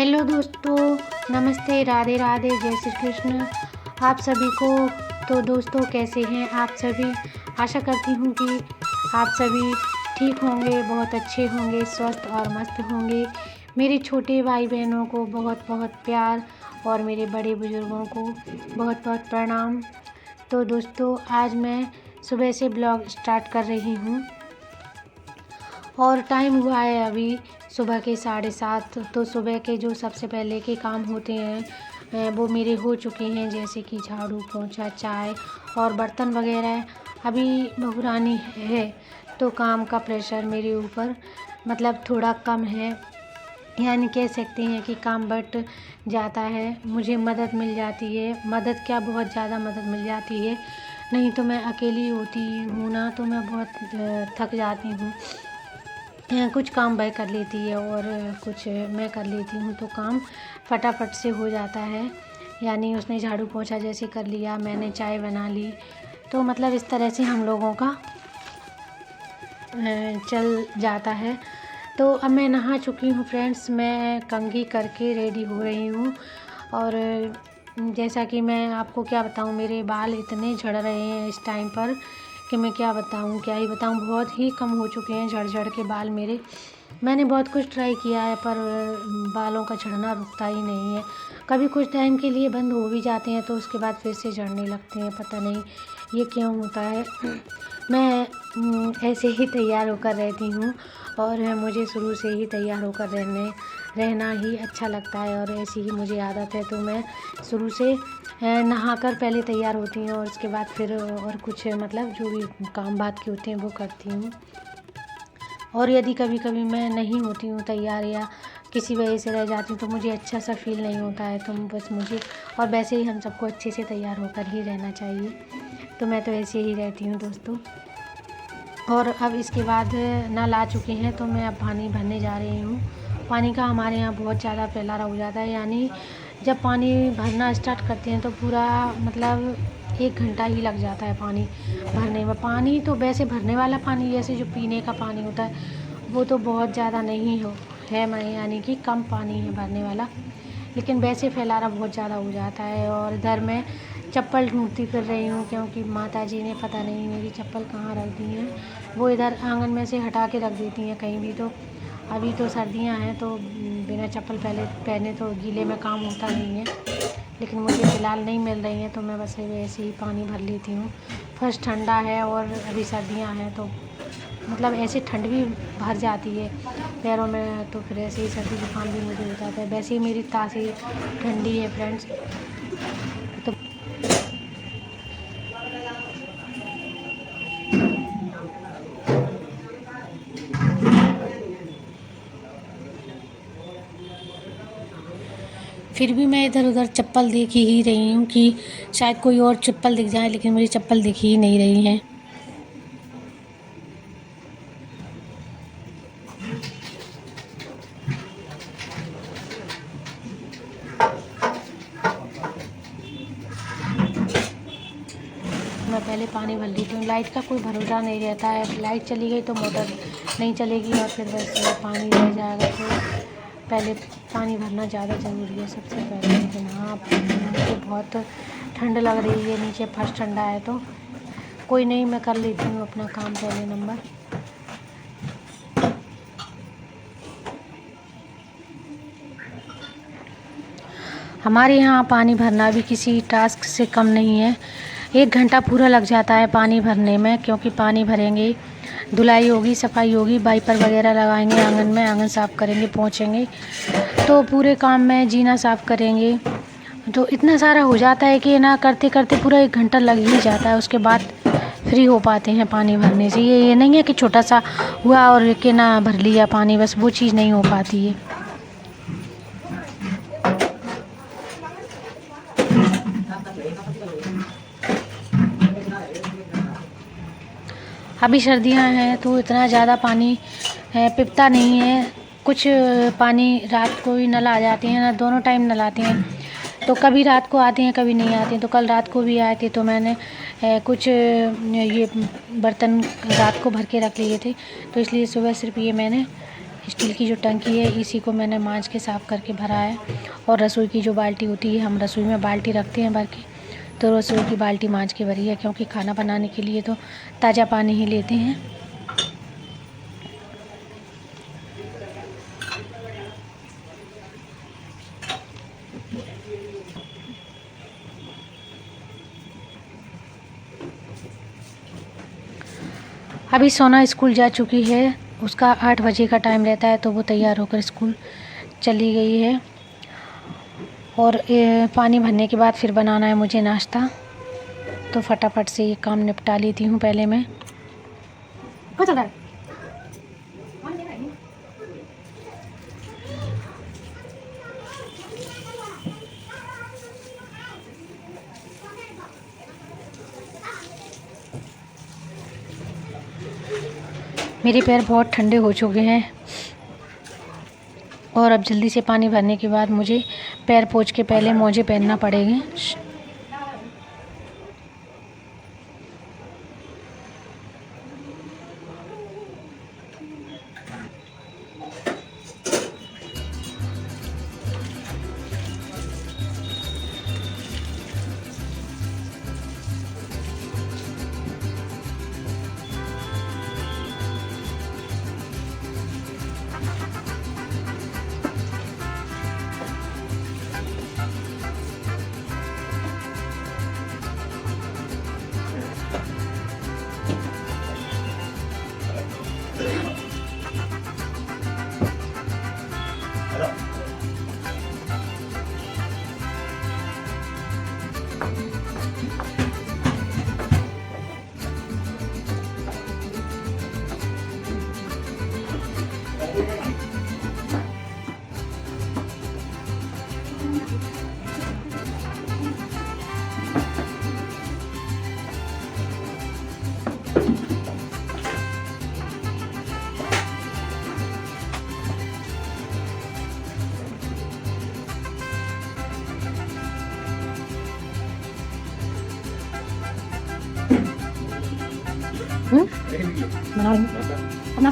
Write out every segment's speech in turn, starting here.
Hello दोस्तों, नमस्ते, राधे राधे, जय श्री कृष्ण आप सभी को। तो दोस्तों कैसे हैं आप सभी। आशा करती हूँ कि आप सभी ठीक होंगे, बहुत अच्छे होंगे, स्वस्थ और मस्त होंगे। मेरे छोटे भाई बहनों को बहुत बहुत प्यार और मेरे बड़े बुजुर्गों को बहुत बहुत प्रणाम। तो दोस्तों आज मैं सुबह से ब्लॉग स्टार्ट कर रही हूँ और टाइम हुआ है अभी सुबह के 7:30। तो सुबह के जो सबसे पहले के काम होते हैं वो मेरे हो चुके हैं, जैसे कि झाड़ू पोंछा, चाय और बर्तन वगैरह। अभी बहुरानी है तो काम का प्रेशर मेरे ऊपर मतलब थोड़ा कम है, यानी कह सकते हैं कि काम बट जाता है। मुझे मदद मिल जाती है, मदद क्या बहुत ज़्यादा मदद मिल जाती है। नहीं तो मैं अकेली होती हूँ ना तो मैं बहुत थक जाती हूँ। कुछ काम वह कर लेती है और कुछ मैं कर लेती हूँ तो काम फटाफट से हो जाता है। यानी उसने झाड़ू पोंछा जैसे कर लिया, मैंने चाय बना ली, तो मतलब इस तरह से हम लोगों का चल जाता है। तो अब मैं नहा चुकी हूँ फ्रेंड्स, मैं कंघी करके रेडी हो रही हूँ। और जैसा कि मैं आपको क्या बताऊँ, मेरे बाल इतने झड़ रहे हैं इस टाइम पर कि मैं क्या ही बताऊँ। बहुत ही कम हो चुके हैं झड़ के बाल मेरे। मैंने बहुत कुछ ट्राई किया है पर बालों का झड़ना रुकता ही नहीं है। कभी कुछ टाइम के लिए बंद हो भी जाते हैं तो उसके बाद फिर से झड़ने लगते हैं, पता नहीं ये क्यों होता है। मैं ऐसे ही तैयार होकर रहती हूँ और मुझे शुरू से ही तैयार होकर रहना ही अच्छा लगता है और ऐसी ही मुझे आदत है। तो मैं शुरू से नहाकर पहले तैयार होती हूँ और उसके बाद फिर और कुछ मतलब जो भी काम बात के होते हैं वो करती हूँ। और यदि कभी कभी मैं नहीं होती हूँ तैयार या किसी वजह से रह जाती हूँ तो मुझे अच्छा सा फील नहीं होता है। तो बस मुझे, और वैसे ही हम सबको अच्छे से तैयार होकर ही रहना चाहिए, तो मैं तो ऐसे ही रहती हूँ दोस्तों। और अब इसके बाद नल आ चुके हैं तो मैं अब पानी भरने जा रही हूँ। पानी का हमारे यहाँ बहुत ज़्यादा फैलारा हो जाता है, यानी जब पानी भरना स्टार्ट करते हैं तो पूरा मतलब 1 घंटा ही लग जाता है पानी भरने में। पानी तो वैसे भरने वाला पानी जैसे जो पीने का पानी होता है वो तो बहुत ज़्यादा नहीं है, मैं यानी कि कम पानी है भरने वाला, लेकिन वैसे फैलारा बहुत ज़्यादा हो जाता है। और इधर मैं चप्पल ढूंढती फिर रही हूँ क्योंकि माता जी ने पता नहीं मेरी चप्पल कहाँ रख दी हैं। वो इधर आंगन में से हटा के रख देती हैं कहीं भी। तो अभी तो सर्दियाँ हैं तो बिना चप्पल पहने तो गीले में काम होता नहीं है, लेकिन मुझे फ़िलहाल नहीं मिल रही हैं तो मैं बस ऐसे ही पानी भर लेती हूँ। फर्स्ट ठंडा है और अभी सर्दियाँ हैं तो मतलब ऐसे ठंड भी भर जाती है पैरों में, तो फिर ऐसे ही सर्दी जुकाम भी मुझे हो जाता है। वैसे ही मेरी तासी ठंडी है फ्रेंड्स। तो फिर भी मैं इधर उधर चप्पल देख ही रही हूँ कि शायद कोई और चप्पल दिख जाए, लेकिन मुझे चप्पल दिख ही नहीं रही है। मैं पहले पानी भर लेती हूँ, लाइट का कोई भरोसा नहीं रहता है। लाइट चली गई तो मोटर नहीं चलेगी और फिर बस पानी रह जाएगा। तो पहले पानी भरना ज़्यादा ज़रूरी है सबसे पहले। लेकिन हाँ मुझे बहुत ठंड लग रही है, नीचे फर्स्ट ठंडा है तो कोई नहीं, मैं कर लेती हूँ अपना काम पहले नंबर। हमारे यहाँ पानी भरना भी किसी टास्क से कम नहीं है। 1 घंटा पूरा लग जाता है पानी भरने में, क्योंकि पानी भरेंगे, धुलाई होगी, सफाई होगी, वाइपर वगैरह लगाएंगे, आंगन में आंगन साफ़ करेंगे, पोंछेंगे, तो पूरे काम में जीना साफ़ करेंगे। तो इतना सारा हो जाता है कि ना करते करते पूरा 1 घंटा लग ही जाता है। उसके बाद फ्री हो पाते हैं पानी भरने से। ये नहीं है कि छोटा सा हुआ और कि ना भर लिया पानी, बस वो चीज़ नहीं हो पाती है। अभी सर्दियाँ हैं तो इतना ज़्यादा पानी पिपता नहीं है। कुछ पानी रात को भी नल आ जाते हैं ना, दोनों टाइम नल आते हैं, तो कभी रात को आते हैं कभी नहीं आते हैं। तो कल रात को भी आए थे तो मैंने कुछ ये बर्तन रात को भर के रख लिए थे, तो इसलिए सुबह सिर्फ ये मैंने स्टील की जो टंकी है इसी को मैंने मांज के साफ़ करके भरा है। और रसोई की जो बाल्टी होती है, हम रसोई में बाल्टी रखते हैं भर के, तो रसोई की बाल्टी मांज के भरी है, क्योंकि खाना बनाने के लिए तो ताज़ा पानी ही लेते हैं। अभी सोना स्कूल जा चुकी है, उसका 8 बजे का टाइम रहता है, तो वो तैयार होकर स्कूल चली गई है। और पानी भरने के बाद फिर बनाना है मुझे नाश्ता, तो फटाफट से ये काम निपटा लेती हूँ पहले मैं। मेरे पैर बहुत ठंडे हो चुके हैं और अब जल्दी से पानी भरने के बाद मुझे पैर पोंछ के पहले मोजे पहनना पड़ेंगे।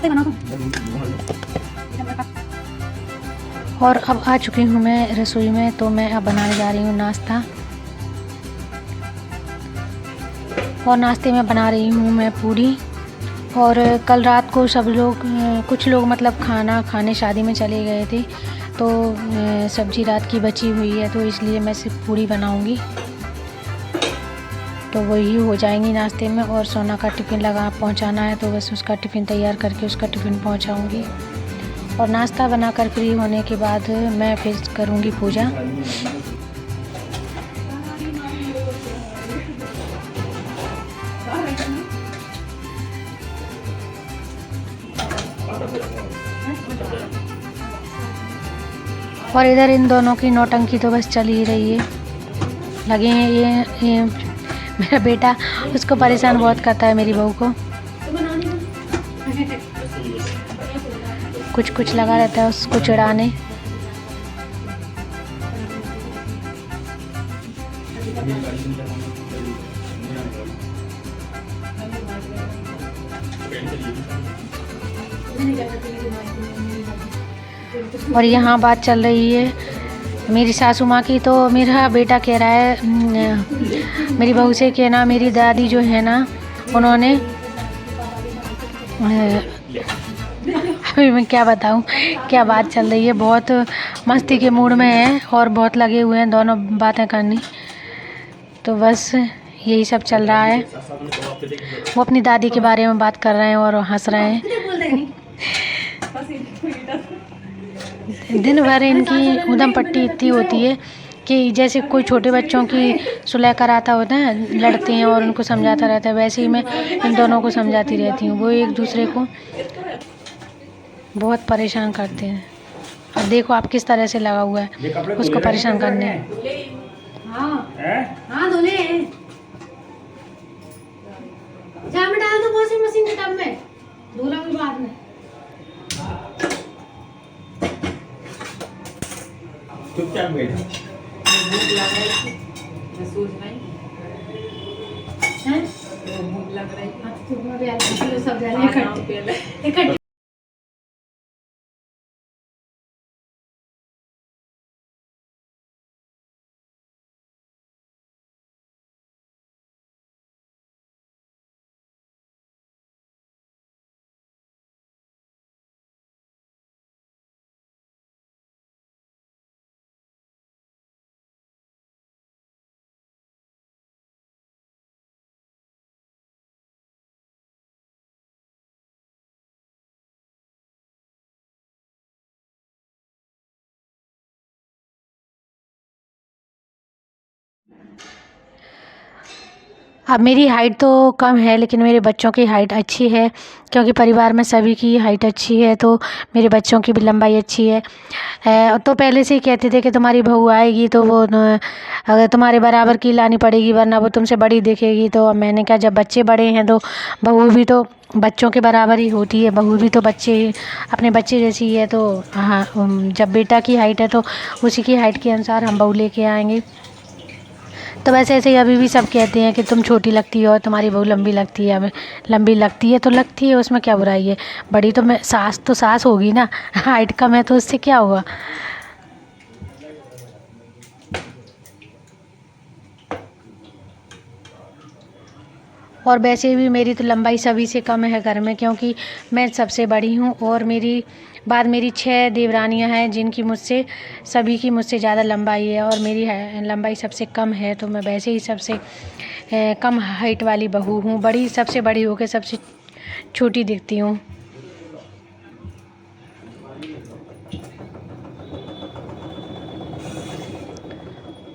बना दो। और अब आ चुकी हूँ मैं रसोई में, तो मैं अब बनाने जा रही हूँ नाश्ता। और नाश्ते में बना रही हूँ मैं पूरी। और कल रात को सब लोग, कुछ लोग मतलब खाना खाने शादी में चले गए थे, तो सब्जी रात की बची हुई है, तो इसलिए मैं सिर्फ पूरी बनाऊँगी, तो वही हो जाएंगी नाश्ते में। और सोना का टिफ़िन पहुंचाना है, तो बस उसका टिफ़िन तैयार करके उसका टिफ़िन पहुंचाऊंगी। और नाश्ता बनाकर फ्री होने के बाद मैं फिर करूंगी पूजा। और इधर इन दोनों की नौटंकी तो बस चल ही रही है, लगे हैं ये मेरा बेटा उसको परेशान बहुत करता है, मेरी बहू को कुछ लगा रहता है उसको चिढ़ाने। और यहाँ बात चल रही है मेरी सासू माँ की, तो मेरा बेटा कह रहा है मेरी बहू से कि ना मेरी दादी जो है ना, उन्होंने अभी मैं क्या बताऊं क्या बात चल रही है, बहुत मस्ती के मूड में है और बहुत लगे हुए हैं दोनों बातें करनी, तो बस यही सब चल रहा है। वो अपनी दादी के बारे में बात कर रहे हैं और हंस रहे हैं। दिन भर इनकी उधम पट्टी इतनी होती है कि जैसे कोई छोटे बच्चों की सुलह कराता होता है, लड़ते हैं और उनको समझाता रहता है, वैसे ही मैं इन दोनों को समझाती रहती हूँ। वो एक दूसरे को बहुत परेशान करते हैं। अब देखो आप किस तरह से लगा हुआ है उसको परेशान करने। हाँ धोले जाम में डाल दो वॉशिंग मशीन के टब में, धोला भी बाद में। चुपचाप बैठो। भूख लग रही थी, मैं सोच रही हैं, भूख लग रही थी, अब तो सब जाने इकट्ठे अब मेरी हाइट तो कम है लेकिन मेरे बच्चों की हाइट अच्छी है, क्योंकि परिवार में सभी की हाइट अच्छी है तो मेरे बच्चों की भी लंबाई अच्छी है। तो पहले से ही कहते थे कि तुम्हारी बहू आएगी तो वो अगर तुम्हारे बराबर की लानी पड़ेगी वरना वो तुमसे बड़ी दिखेगी। तो अब मैंने कहा जब बच्चे बड़े हैं तो बहू भी तो बच्चों के बराबर ही होती है, बहू भी तो बच्चे अपने बच्चे जैसी है। तो हाँ, जब बेटा की हाइट है तो उसी की हाइट के अनुसार हम बहू लेके आएंगे। तो वैसे ऐसे ही अभी भी सब कहते हैं कि तुम छोटी लगती हो और तुम्हारी बहू लंबी लगती है। अब लंबी लगती है तो लगती है, उसमें क्या बुराई है। बड़ी तो मैं सास होगी ना, हाइट कम है तो उससे क्या हुआ। और वैसे भी मेरी तो लंबाई सभी से कम है घर में, क्योंकि मैं सबसे बड़ी हूँ और मेरी बाद मेरी 6 देवरानियाँ हैं जिनकी मुझसे सभी की मुझसे ज़्यादा लंबाई है और मेरी लंबाई सबसे कम है। तो मैं वैसे ही सबसे कम हाइट वाली बहू हूँ, बड़ी सबसे बड़ी होकर सबसे छोटी दिखती हूँ।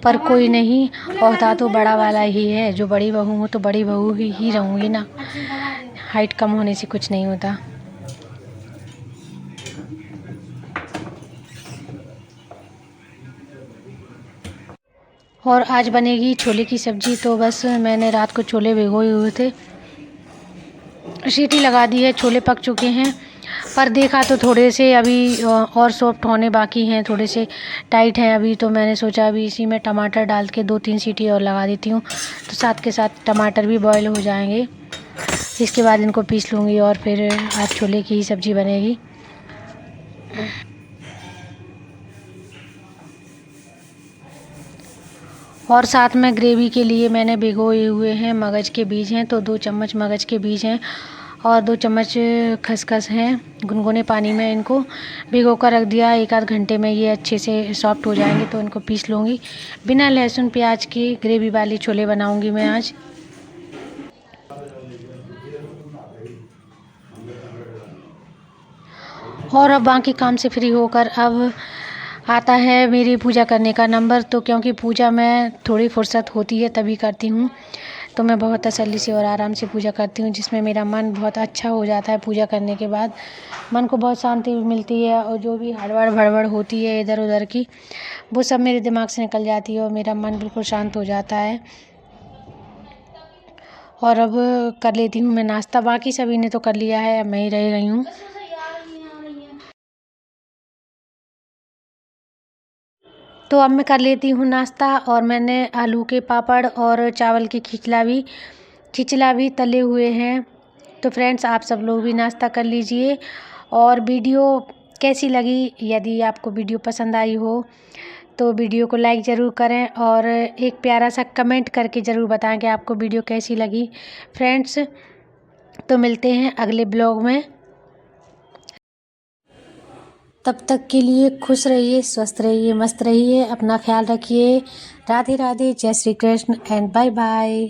पर कोई नहीं, ओहदा तो बड़ा वाला ही है। जो बड़ी बहू हूँ तो बड़ी बहू ही रहूँगी ना, हाइट कम होने से कुछ नहीं होता। और आज बनेगी छोले की सब्ज़ी। तो बस मैंने रात को छोले भिगोए हुए थे, सीटी लगा दी है, छोले पक चुके हैं। पर देखा तो थोड़े से अभी और सॉफ्ट होने बाकी हैं, थोड़े से टाइट हैं अभी। तो मैंने सोचा अभी इसी में टमाटर डाल के 2-3 सीटी और लगा देती हूँ, तो साथ के साथ टमाटर भी बॉयल हो जाएंगे। इसके बाद इनको पीस लूँगी और फिर आज छोले की ही सब्ज़ी बनेगी। और साथ में ग्रेवी के लिए मैंने भिगोए हुए हैं मगज के बीज हैं, तो 2 चम्मच मगज के बीज हैं और 2 चम्मच खसखस हैं। गुनगुने पानी में इनको भिगो कर रख दिया, 1 आध घंटे में ये अच्छे से सॉफ्ट हो जाएंगे। तो इनको पीस लूँगी। बिना लहसुन प्याज की ग्रेवी वाली छोले बनाऊँगी मैं आज। और अब बाकी काम से फ्री होकर अब आता है मेरी पूजा करने का नंबर। तो क्योंकि पूजा में थोड़ी फुर्सत होती है तभी करती हूँ, तो मैं बहुत तसल्ली से और आराम से पूजा करती हूँ, जिसमें मेरा मन बहुत अच्छा हो जाता है। पूजा करने के बाद मन को बहुत शांति मिलती है और जो भी हड़बड़ भड़बड़ होती है इधर उधर की, वो सब मेरे दिमाग से निकल जाती है और मेरा मन बिल्कुल शांत हो जाता है। और अब कर लेती हूँ मैं नाश्ता। बाकी सभी ने तो कर लिया है, अब मैं ही रह गई हूँ। तो अब मैं कर लेती हूँ नाश्ता। और मैंने आलू के पापड़ और चावल की खिचला भी तले हुए हैं। तो फ्रेंड्स, आप सब लोग भी नाश्ता कर लीजिए। और वीडियो कैसी लगी, यदि आपको वीडियो पसंद आई हो तो वीडियो को लाइक ज़रूर करें और एक प्यारा सा कमेंट करके ज़रूर बताएं कि आपको वीडियो कैसी लगी। फ्रेंड्स, तो मिलते हैं अगले ब्लॉग में। तब तक के लिए खुश रहिए, स्वस्थ रहिए, मस्त रहिए, अपना ख्याल रखिए। राधे राधे, जय Shri Krishna and bye bye.